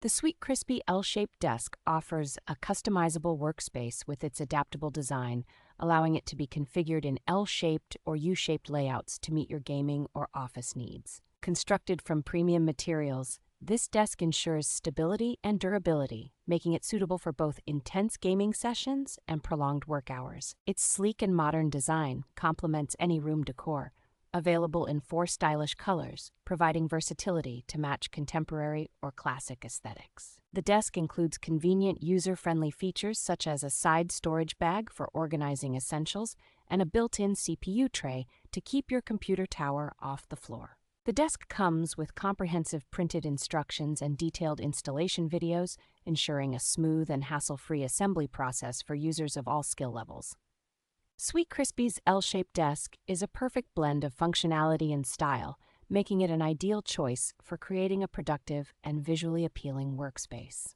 The Sweetcrispy L Shaped Desk offers a customizable workspace with its adaptable design, allowing it to be configured in L shaped or U shaped layouts to meet your gaming or office needs. Constructed from premium materials, this desk ensures stability and durability, making it suitable for both intense gaming sessions and prolonged work hours. Its sleek and modern design complements any room decor, available in 4 stylish colors, providing versatility to match contemporary or classic aesthetics. The desk includes convenient user-friendly features such as a side storage bag for organizing essentials and a built-in CPU tray to keep your computer tower off the floor. The desk comes with comprehensive printed instructions and detailed installation videos, ensuring a smooth and hassle-free assembly process for users of all skill levels. Sweetcrispy's L-shaped desk is a perfect blend of functionality and style, making it an ideal choice for creating a productive and visually appealing workspace.